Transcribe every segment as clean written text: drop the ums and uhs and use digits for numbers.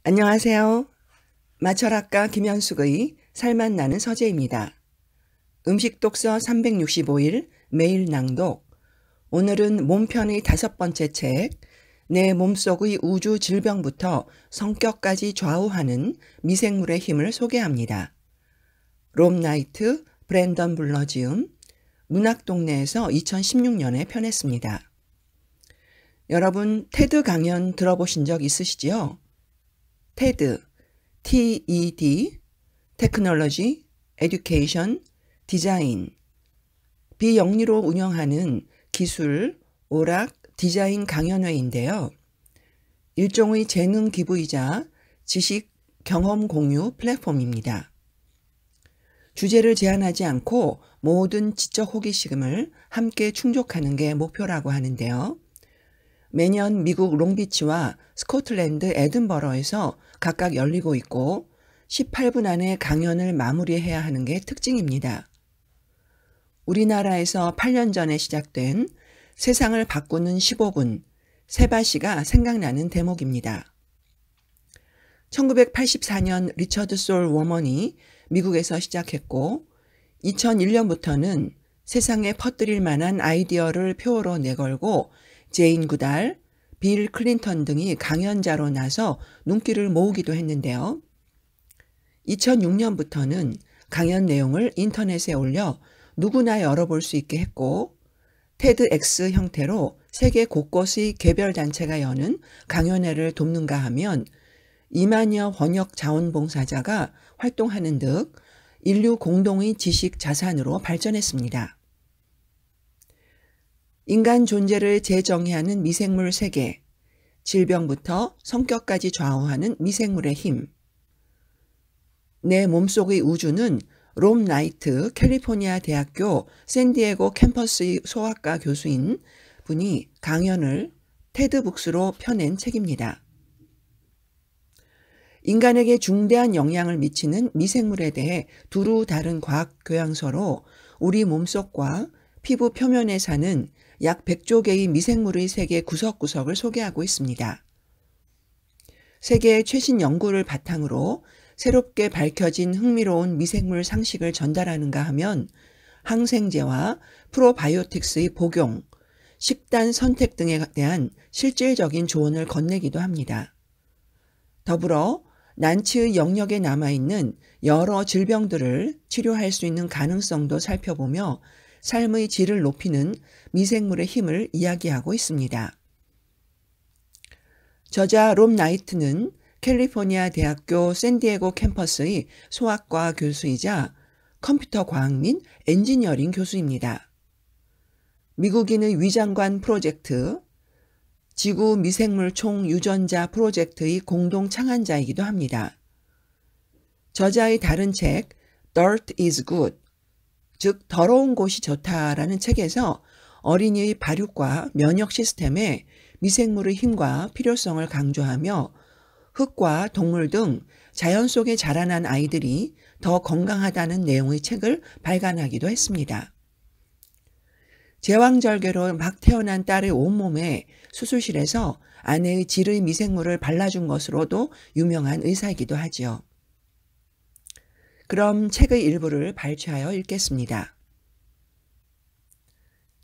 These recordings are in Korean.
안녕하세요. 마철학가 김현숙의 살맛 나는 서재입니다. 음식 독서 365일 매일 낭독. 오늘은 몸편의 5번째 책, 내 몸속의 우주 질병부터 성격까지 좌우하는 미생물의 힘을 소개합니다. 롬 나이트, 브랜던 블러 지음, 문학동네에서 2016년에 펴냈습니다. 여러분 테드 강연 들어보신 적 있으시지요? 테드, TED, 테크놀로지, 에듀케이션, 디자인, 비영리로 운영하는 기술, 오락, 디자인 강연회인데요. 일종의 재능 기부이자 지식, 경험 공유 플랫폼입니다. 주제를 제한하지 않고 모든 지적 호기심을 함께 충족하는 게 목표라고 하는데요. 매년 미국 롱비치와 스코틀랜드 에든버러에서 각각 열리고 있고 18분 안에 강연을 마무리해야 하는 게 특징입니다. 우리나라에서 8년 전에 시작된 세상을 바꾸는 15분, 세바시가 생각나는 대목입니다. 1984년 리처드 솔 워먼이 미국에서 시작했고 2001년부터는 세상에 퍼뜨릴 만한 아이디어를 표어로 내걸고 제인 구달, 빌 클린턴 등이 강연자로 나서 눈길을 모으기도 했는데요. 2006년부터는 강연 내용을 인터넷에 올려 누구나 열어볼 수 있게 했고 테드엑스 형태로 세계 곳곳의 개별 단체가 여는 강연회를 돕는가 하면 2만여 번역 자원봉사자가 활동하는 등 인류 공동의 지식 자산으로 발전했습니다. 인간 존재를 재정의하는 미생물 세계, 질병부터 성격까지 좌우하는 미생물의 힘. 내 몸속의 우주는 롬 나이트 캘리포니아 대학교 샌디에고 캠퍼스의 소아과 교수인 분이 강연을 테드북스로 펴낸 책입니다. 인간에게 중대한 영향을 미치는 미생물에 대해 두루 다른 과학 교양서로 우리 몸속과 피부 표면에 사는 약 100조 개의 미생물의 세계 구석구석을 소개하고 있습니다. 세계의 최신 연구를 바탕으로 새롭게 밝혀진 흥미로운 미생물 상식을 전달하는가 하면 항생제와 프로바이오틱스의 복용, 식단 선택 등에 대한 실질적인 조언을 건네기도 합니다. 더불어 난치의 영역에 남아있는 여러 질병들을 치료할 수 있는 가능성도 살펴보며 삶의 질을 높이는 미생물의 힘을 이야기하고 있습니다. 저자 롬 나이트는 캘리포니아 대학교 샌디에고 캠퍼스의 소아과 교수이자 컴퓨터 과학 및 엔지니어링 교수입니다. 미국인의 위장관 프로젝트, 지구 미생물 총유전자 프로젝트의 공동 창안자이기도 합니다. 저자의 다른 책 Dirt is Good, 즉 더러운 곳이 좋다라는 책에서 어린이의 발육과 면역 시스템에 미생물의 힘과 필요성을 강조하며 흙과 동물 등 자연 속에 자라난 아이들이 더 건강하다는 내용의 책을 발간하기도 했습니다. 제왕절개로 막 태어난 딸의 온몸에 수술실에서 아내의 질의 미생물을 발라준 것으로도 유명한 의사이기도 하지요. 그럼 책의 일부를 발췌하여 읽겠습니다.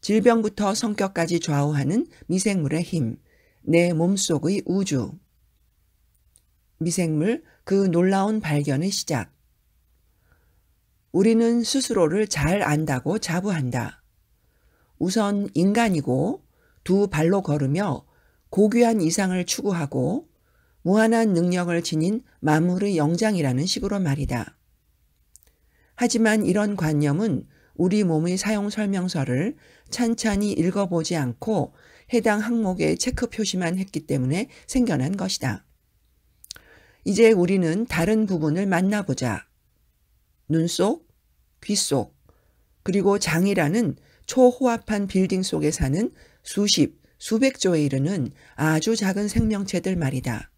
질병부터 성격까지 좌우하는 미생물의 힘, 내 몸속의 우주. 미생물, 그 놀라운 발견의 시작. 우리는 스스로를 잘 안다고 자부한다. 우선 인간이고 두 발로 걸으며 고귀한 이상을 추구하고 무한한 능력을 지닌 만물의 영장이라는 식으로 말이다. 하지만 이런 관념은 우리 몸의 사용 설명서를 찬찬히 읽어보지 않고 해당 항목의 체크 표시만 했기 때문에 생겨난 것이다. 이제 우리는 다른 부분을 만나보자. 눈 속, 귀 속, 그리고 장이라는 초호합한 빌딩 속에 사는 수십, 수백 조에 이르는 아주 작은 생명체들 말이다.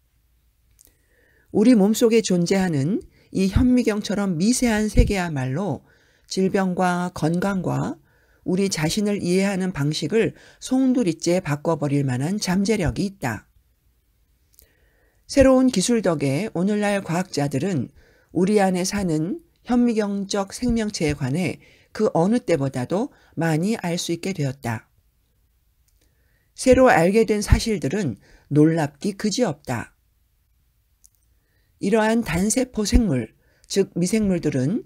우리 몸속에 존재하는 이 현미경처럼 미세한 세계야말로 질병과 건강과 우리 자신을 이해하는 방식을 송두리째 바꿔버릴 만한 잠재력이 있다. 새로운 기술 덕에 오늘날 과학자들은 우리 안에 사는 현미경적 생명체에 관해 그 어느 때보다도 많이 알 수 있게 되었다. 새로 알게 된 사실들은 놀랍기 그지없다. 이러한 단세포 생물, 즉 미생물들은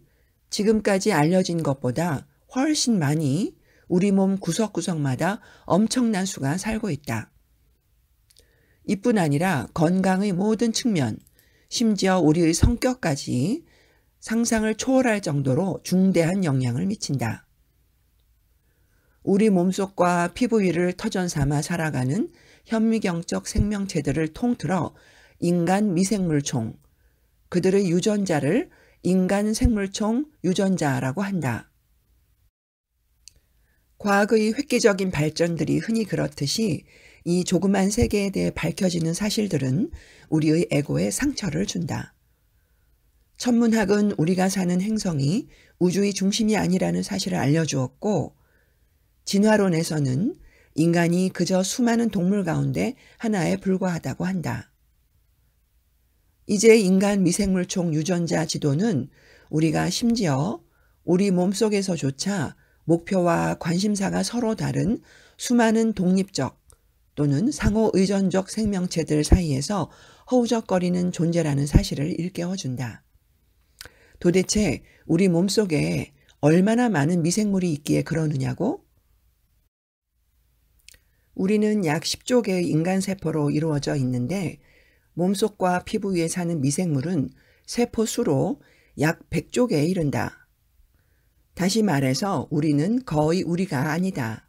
지금까지 알려진 것보다 훨씬 많이 우리 몸 구석구석마다 엄청난 수가 살고 있다. 이뿐 아니라 건강의 모든 측면, 심지어 우리의 성격까지 상상을 초월할 정도로 중대한 영향을 미친다. 우리 몸속과 피부 위를 터전 삼아 살아가는 현미경적 생명체들을 통틀어 인간 미생물총, 그들의 유전자를 인간 생물총 유전자라고 한다. 과학의 획기적인 발전들이 흔히 그렇듯이 이 조그만 세계에 대해 밝혀지는 사실들은 우리의 에고에 상처를 준다. 천문학은 우리가 사는 행성이 우주의 중심이 아니라는 사실을 알려주었고, 진화론에서는 인간이 그저 수많은 동물 가운데 하나에 불과하다고 한다. 이제 인간 미생물총 유전자 지도는 우리가 심지어 우리 몸속에서조차 목표와 관심사가 서로 다른 수많은 독립적 또는 상호 의존적 생명체들 사이에서 허우적거리는 존재라는 사실을 일깨워준다. 도대체 우리 몸속에 얼마나 많은 미생물이 있기에 그러느냐고? 우리는 약 10조 개의 인간세포로 이루어져 있는데 몸속과 피부 위에 사는 미생물은 세포 수로 약 100조 개에 이른다. 다시 말해서 우리는 거의 우리가 아니다.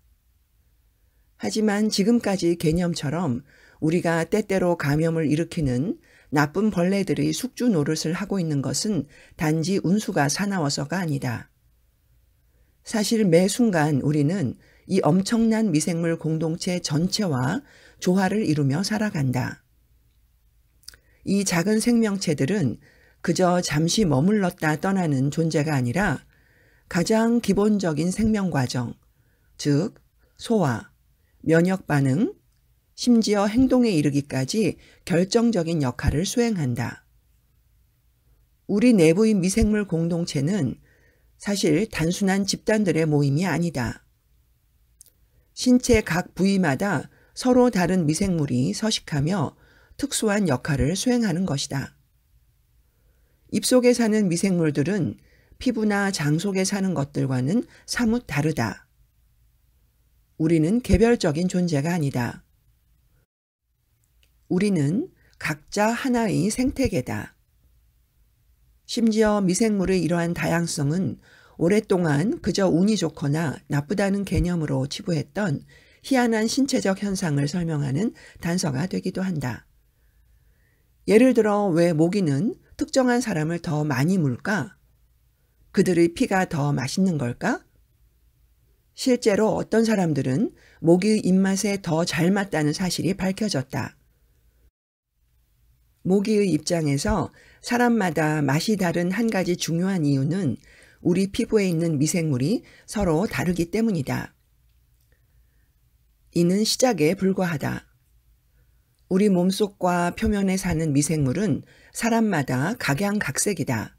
하지만 지금까지 개념처럼 우리가 때때로 감염을 일으키는 나쁜 벌레들의 숙주 노릇을 하고 있는 것은 단지 운수가 사나워서가 아니다. 사실 매 순간 우리는 이 엄청난 미생물 공동체 전체와 조화를 이루며 살아간다. 이 작은 생명체들은 그저 잠시 머물렀다 떠나는 존재가 아니라 가장 기본적인 생명 과정, 즉 소화, 면역 반응, 심지어 행동에 이르기까지 결정적인 역할을 수행한다. 우리 내부의 미생물 공동체는 사실 단순한 집단들의 모임이 아니다. 신체 각 부위마다 서로 다른 미생물이 서식하며 특수한 역할을 수행하는 것이다. 입속에 사는 미생물들은 피부나 장 속에 사는 것들과는 사뭇 다르다. 우리는 개별적인 존재가 아니다. 우리는 각자 하나의 생태계다. 심지어 미생물의 이러한 다양성은 오랫동안 그저 운이 좋거나 나쁘다는 개념으로 치부했던 희한한 신체적 현상을 설명하는 단서가 되기도 한다. 예를 들어 왜 모기는 특정한 사람을 더 많이 물까? 그들의 피가 더 맛있는 걸까? 실제로 어떤 사람들은 모기의 입맛에 더 잘 맞다는 사실이 밝혀졌다. 모기의 입장에서 사람마다 맛이 다른 한 가지 중요한 이유는 우리 피부에 있는 미생물이 서로 다르기 때문이다. 이는 시작에 불과하다. 우리 몸속과 표면에 사는 미생물은 사람마다 각양각색이다.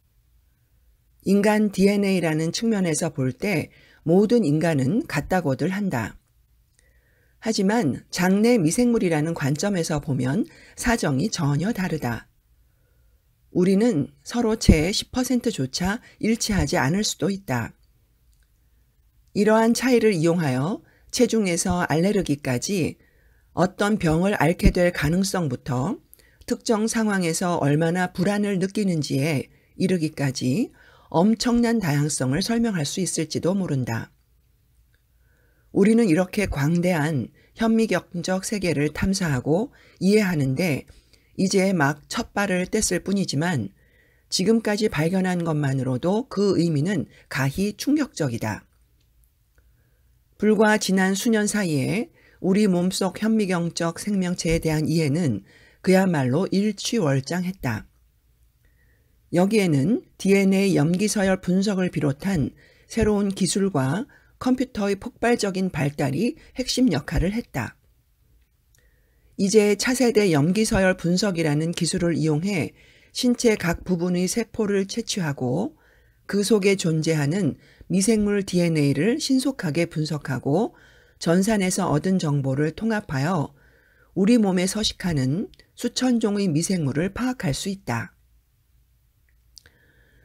인간 DNA라는 측면에서 볼 때 모든 인간은 같다고들 한다. 하지만 장내 미생물이라는 관점에서 보면 사정이 전혀 다르다. 우리는 서로 채 10%조차 일치하지 않을 수도 있다. 이러한 차이를 이용하여 체중에서 알레르기까지 어떤 병을 앓게 될 가능성부터 특정 상황에서 얼마나 불안을 느끼는지에 이르기까지 엄청난 다양성을 설명할 수 있을지도 모른다. 우리는 이렇게 광대한 현미경적 세계를 탐사하고 이해하는데 이제 막 첫 발을 뗐을 뿐이지만 지금까지 발견한 것만으로도 그 의미는 가히 충격적이다. 불과 지난 수년 사이에 우리 몸속 현미경적 생명체에 대한 이해는 그야말로 일취월장했다. 여기에는 DNA 염기서열 분석을 비롯한 새로운 기술과 컴퓨터의 폭발적인 발달이 핵심 역할을 했다. 이제 차세대 염기서열 분석이라는 기술을 이용해 신체 각 부분의 세포를 채취하고 그 속에 존재하는 미생물 DNA를 신속하게 분석하고 전산에서 얻은 정보를 통합하여 우리 몸에 서식하는 수천 종의 미생물을 파악할 수 있다.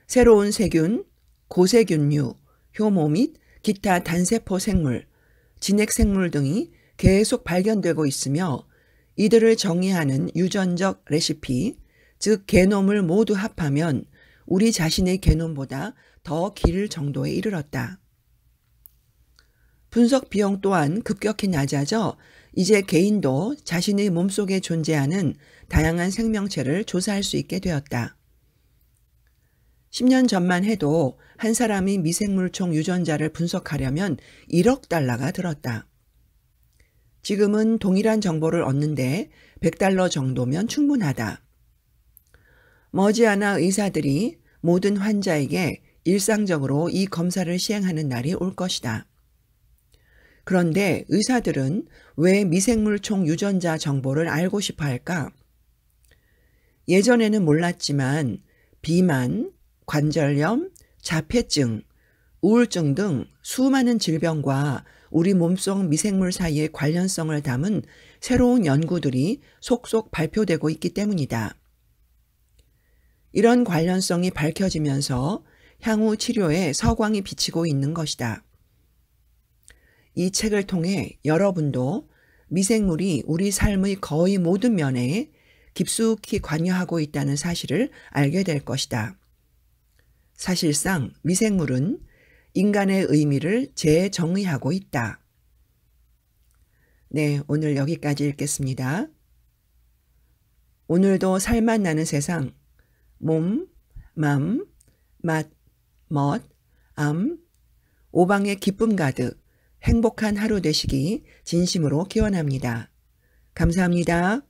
새로운 세균, 고세균류, 효모 및 기타 단세포 생물, 진핵생물 등이 계속 발견되고 있으며 이들을 정의하는 유전적 레시피, 즉 게놈을 모두 합하면 우리 자신의 게놈보다 더 길 정도에 이르렀다. 분석 비용 또한 급격히 낮아져 이제 개인도 자신의 몸속에 존재하는 다양한 생명체를 조사할 수 있게 되었다. 10년 전만 해도 한 사람이 미생물총 유전자를 분석하려면 1억 달러가 들었다. 지금은 동일한 정보를 얻는데 $100 정도면 충분하다. 머지않아 의사들이 모든 환자에게 일상적으로 이 검사를 시행하는 날이 올 것이다. 그런데 의사들은 왜 미생물총 유전자 정보를 알고 싶어 할까? 예전에는 몰랐지만 비만, 관절염, 자폐증, 우울증 등 수많은 질병과 우리 몸속 미생물 사이의 관련성을 담은 새로운 연구들이 속속 발표되고 있기 때문이다. 이런 관련성이 밝혀지면서 향후 치료에 서광이 비치고 있는 것이다. 이 책을 통해 여러분도 미생물이 우리 삶의 거의 모든 면에 깊숙이 관여하고 있다는 사실을 알게 될 것이다. 사실상 미생물은 인간의 의미를 재정의하고 있다. 네, 오늘 여기까지 읽겠습니다. 오늘도 살맛 나는 세상, 몸, 맘, 맛, 멋, 암, 오방의 기쁨 가득 행복한 하루 되시기 진심으로 기원합니다. 감사합니다.